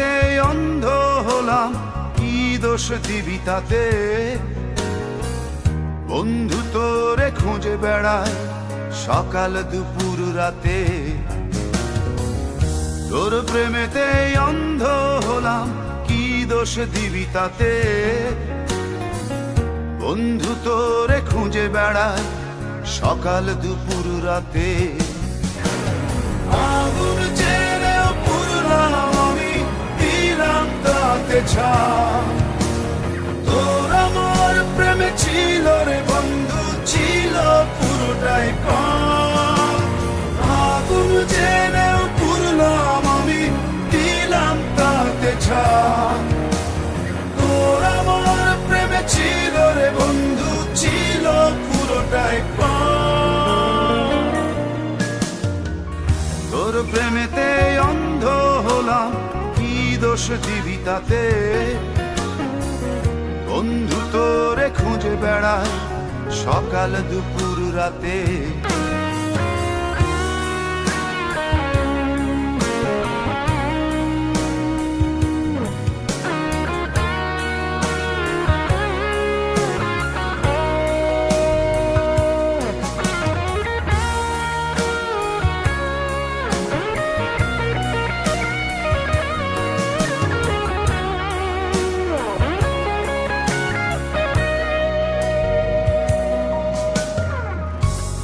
প্রেমেতে অন্ধ হলাম, কি দোষ দিবি তাতে? বন্ধু তোরে খুঁজে বেড়ায় সকাল দুপুর রাতে। তোর প্রেমেতে অন্ধ হলাম, কি দোষ দিবি তাতে? বন্ধু তোরে খুঁজে বেড়ায় সকাল দুপুর রাতে। আগুন জেলেও পুরলাম আমি, দিলাম তাতে ছাপ। তোর আমার প্রেমে ছিল রে বন্ধু, ছিল পুরোটাই কম। আগুন জেলেও পুরলাম আমি, দিলাম তাতে ছাপ। তোর আমার প্রেমে ছিল রে বন্ধু, ছিল পুরোটাই কম। তোর প্রেমেতে অন্ধ হলাম, কি দোষ দিবি তাতে? বন্ধু তোরে খুঁজে বেড়ায় সকাল দুপুর রাতে।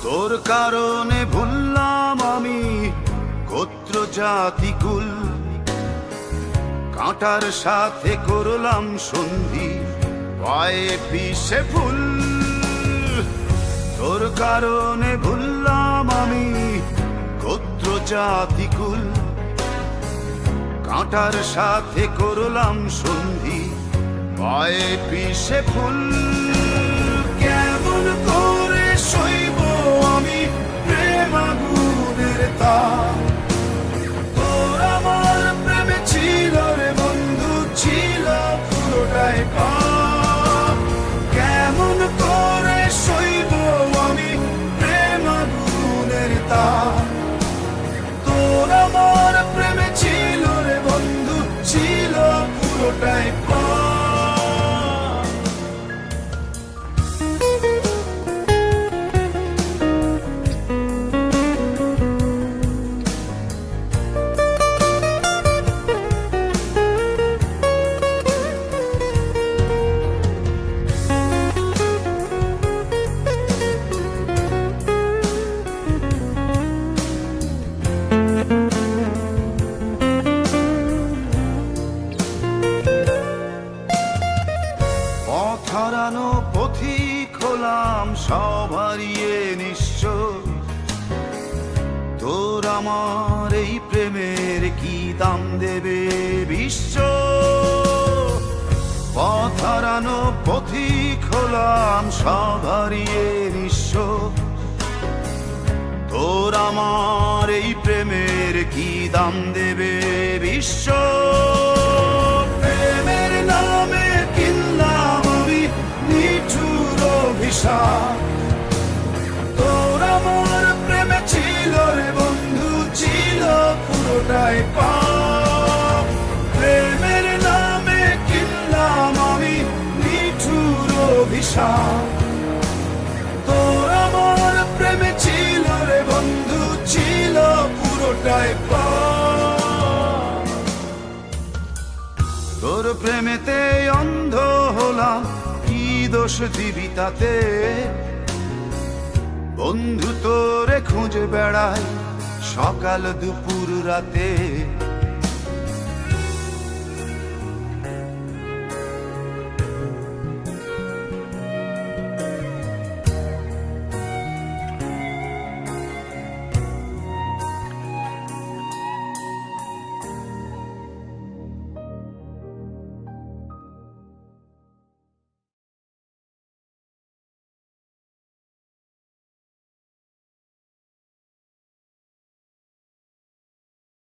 তোর কারণে ভুললাম আমি গোত্র জাতি কুল, কাঁটার সাথে করলাম সন্ধি, পায়ে পিষে ফুল। তোর কারণে ভুললাম আমি গোত্র জাতি কুল, কাঁটার সাথে করলাম সন্ধি, পায়ে পিষে ফুল। কেমন করে সইব আমি প্রেম আগুনের তাপ? তোর আমার প্রেমে ছিল রে বন্ধু, ছিল পুরোটাই পাপ। কেমন করে সইব আমি প্রেম আগুনের তাপ? তোর আমার প্রেমে ছিল রে বন্ধু, ছিল পুরোটাই পাপ। হারানো পথিক হলাম সব হারিয়ে নিঃস্ব। তোর আমার এই প্রেমের কি দাম দেবে বিশ্ব? পথ হারানো পথিক হলাম সব হারিয়ে নিঃস্ব। তোর আমার এই প্রেমের কি দাম দেবে বিশ্ব? প্রেমের নামে কিনলাম আমি নিঠুর অভিশাপ। তোর আমার প্রেমে ছিল রে বন্ধু, ছিল পুরোটাই পাপ। প্রেমের নামে কিনলাম আমি নিঠুর অভিশাপ। তোর আমার প্রেমে ছিল রে বন্ধু, ছিল পুরোটাই পাপ। তোর প্রেমেতে অন্ধ হলাম, কি দোষ দিবি তাতে? বন্ধু তোরে খুঁজে বেড়ায় সকাল দুপুর রাতে।